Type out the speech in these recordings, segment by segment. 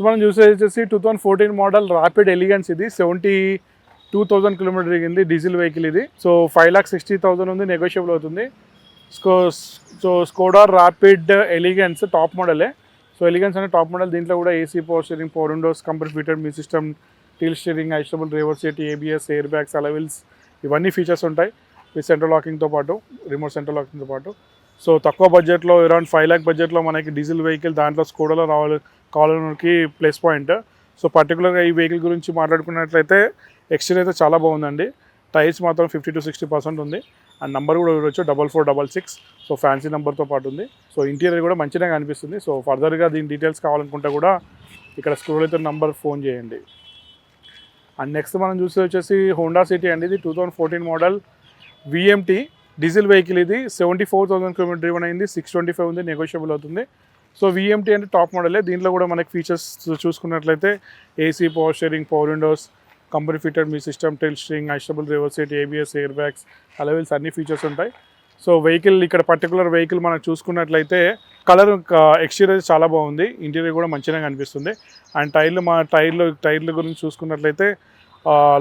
మనం చూసేది వచ్చేసి 2014 మోడల్ ర్యాపిడ్ ఎలిగెన్స్. ఇది 72,000 కిలోమీటర్ తిరిగింది. డీజిల్ వెహికల్ ఇది. సో 5,60,000 ఉంది, నెగోషియబుల్ అవుతుంది. స్కోడా ర్యాపిడ్ ఎలిగెన్స్ టాప్ మోడలే. సో ఎలిగెన్స్ అనే టాప్ మోడల్. దీంట్లో కూడా AC, power steering, power windows, computer fitted music system, tilt steering, adjustable reverse seat, ABS, air bags, alloy wheels, ఇవన్నీ features ఉంటాయి. With central లాకింగ్తో పాటు, రిమోట్ సెంట్రల్ లాకింగ్తో పాటు. సో తక్కువ బడ్జెట్లో, అరౌండ్ 5 lakh బడ్జెట్లో మనకి డీజిల్ వెహికల్ దాంట్లో స్కోడాలో కావాలకి ప్లస్ పాయింట్. సో పర్టికులర్గా ఈ వెహికల్ గురించి మాట్లాడుకున్నట్లయితే ఎక్స్టీరియర్ అయితే చాలా బాగుందండి. టైర్స్ మాత్రం 50 to 60% ఉంది. అండ్ నెంబర్ కూడా చూడవచ్చు 4466. సో ఫ్యాన్సీ నెంబర్తో పాటు ఉంది. సో ఇంటీరియర్ కూడా మంచిగా కనిపిస్తుంది. సో ఫర్దర్గా దీని డీటెయిల్స్ కావాలనుకుంటే కూడా ఇక్కడ స్క్రోల్ అయితే నెంబర్ ఫోన్ చేయండి. అండ్ నెక్స్ట్ మనం చూస్తే వచ్చేసి హోండా సిటీ అండి. ఇది 2014 మోడల్ విఎంటీ డీజిల్ వెహికల్. ఇది 74,000 కిలోమీటర్ డ్రివెన్ అయింది. 625 ఉంది, నెగోషియబుల్ అవుతుంది. సో విఎంటీ అంటే టాప్ మోడలే. దీంట్లో కూడా మనకి ఫీచర్స్ చూసుకున్నట్లయితే AC, power steering, power windows, company fitted మీ system, tilt steering, adjustable reverse seat, ABS, air bags, alloy wheels అన్ని ఫీచర్స్ ఉంటాయి. సో వెహికల్ ఇక్కడ పర్టికులర్ వెహికల్ మనం చూసుకున్నట్లయితే కలర్ ఎక్స్టీరియర్ చాలా బాగుంది. ఇంటీరియర్ కూడా మంచిగా కనిపిస్తుంది. అండ్ టైర్ల గురించి చూసుకున్నట్లయితే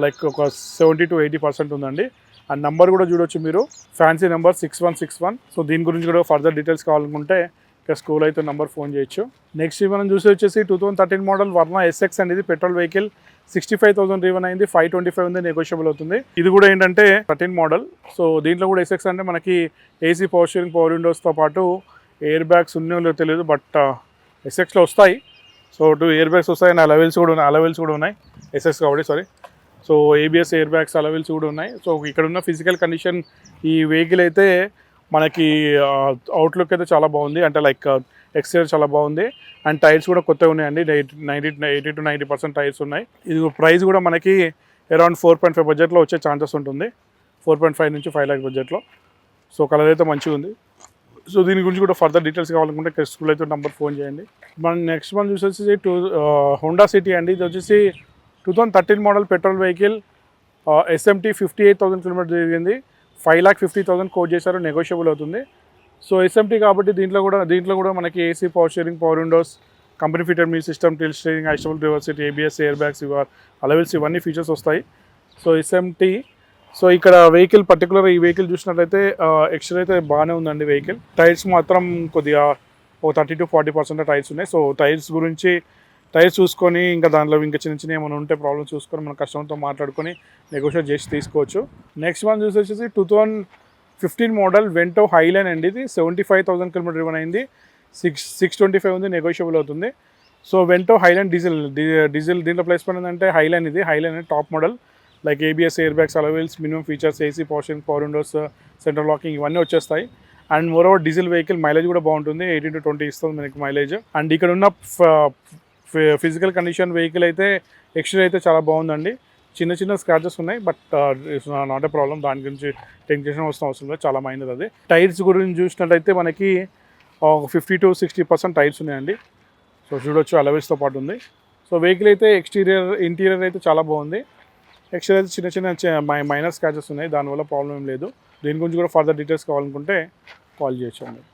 లైక్ ఒక 70 to 80% ఉందండి. అండ్ నెంబర్ కూడా చూడొచ్చు మీరు, ఫ్యాన్సీ నెంబర్ 6161. సో దీని గురించి కూడా ఫర్దర్ డీటెయిల్స్ కావాలనుకుంటే ఇక్కడ స్కూల్ అయితే నెంబర్ ఫోన్ చేయొచ్చు. నెక్స్ట్ మనం చూసి వచ్చేసి 2013 మోడల్ వర్నా ఎస్ఎక్స్ అండి. ఇది పెట్రోల్ వెహికల్. 65,000 డ్రివెన్ అయింది. 525 ఉంది, నెగోషియబుల్ అవుతుంది. ఇది కూడా ఏంటంటే 13 మోడల్. సో దీంట్లో కూడా ఎస్ఎక్స్ అంటే మనకి ఏసీ, పవర్ స్టీరింగ్, పవర్ విండోస్తో పాటు ఎయిర్ బ్యాగ్స్ ఉన్నాయో తెలియదు, బట్ ఎస్ఎక్స్లో వస్తాయి. సో 2 ఎయిర్ బ్యాగ్స్ వస్తాయి. అండ్ అలవిల్స్ కూడా ఉన్నాయి ఎస్ఎక్స్ కాబట్టి, sorry. So ABS, air bags, alloy wheels కూడా ఉన్నాయి. సో ఇక్కడ ఉన్న ఫిజికల్ కండిషన్ ఈ వెహికల్ అయితే మనకి అవుట్లుక్ అయితే చాలా బాగుంది. అంటే లైక్ ఎక్స్టీరియర్ చాలా బాగుంది. అండ్ టైర్స్ కూడా కొత్తగా ఉన్నాయండి. 80 to 90% టైర్స్ ఉన్నాయి. ఇది ప్రైస్ కూడా మనకి అరౌండ్ 4.5 బడ్జెట్లో వచ్చే ఛాన్సెస్ ఉంటుంది. 4.5 నుంచి 5 lakh బడ్జెట్లో. సో కలర్ అయితే మంచిగా ఉంది. సో దీని గురించి కూడా ఫర్దర్ డీటెయిల్స్ కావాలనుకుంటే స్కూల్ అయితే నెంబర్ ఫోన్ చేయండి. నెక్స్ట్ మనం చూసేసి హోండా సిటీ అండి. ఇది వచ్చేసి 2013 model petrol vehicle. SMT 58,000 kilometer తిరిగింది. 5,50,000 కోట్ చేశారు, నెగోషియబుల్ అవుతుంది. సో ఎస్ఎంటీ కాబట్టి దీంట్లో కూడా మనకి AC, power steering, power windows, company fitted మీ system, tilt steering, adjustable reverse seat, ABS, air bags, alloy wheels ఇవన్నీ ఫీచర్స్ వస్తాయి. So SMT. సో ఇక్కడ వెహికల్ పర్టికులర్ ఈ వెహికల్ చూసినట్లయితే ఎక్స్టీరియర్ అయితే బాగానే ఉందండి వెహికల్. టైర్స్ మాత్రం కొద్దిగా 30 to 40% టైర్స్ ఉన్నాయి. సో టైర్స్ చూసుకొని ఇంకా దాంట్లో ఇంకా చిన్న ఏమైనా ఉంటే ప్రాబ్లమ్ చూసుకొని మన కస్టమర్తో మాట్లాడుకొని నెగోషియేట్ చేసి తీసుకోవచ్చు. నెక్స్ట్ మనం చూసేసి 2015 మోడల్ వెంటో హైలైన్ అండి. ఇది 75,000 కిలోమీటర్ డ్రివెన్ అయింది. 625 ఉంది, నెగోషియబుల్ అవుతుంది. సో వెంటో హైలైన్ డీజిల్ దీంట్లో ప్లేస్ ఏంటంటే హైలైన్. ఇది highline top model. Like ABS, air bags, alloy wheels, minimum features, AC, power steering, power Windows, central locking ఇవన్నీ వచ్చేస్తాయి. And moreover diesel vehicle mileage కూడా బాగుంటుంది. 18 to 20 ఇస్తుంది మనకి మైలేజ్. అండ్ ఇక్కడ ఉన్న ఫిజికల్ కండిషన్ వెహికల్ అయితే ఎక్స్టీరియర్ అయితే చాలా బాగుందండి. చిన్న స్క్రాచెస్ ఉన్నాయి, but it's not a problem. దాని గురించి టెన్షన్ వస్తున్న అవసరం లేదు, చాలా మైనర్ అది. టైర్స్ గురించి చూసినట్టయితే మనకి 50 to 60% టైర్స్ ఉన్నాయండి. సో చూడొచ్చు, అలవిల్స్తో పాటు ఉంది. సో వెహికల్ అయితే ఇంటీరియర్ అయితే చాలా బాగుంది. ఎక్స్టీరియర్ అయితే చిన్న మైనర్ స్క్రాచెస్ ఉన్నాయి, దానివల్ల ప్రాబ్లం ఏం లేదు. దీని గురించి కూడా ఫర్దర్ డీటెయిల్స్ కావాలనుకుంటే కాల్ చేయొచ్చు అండి.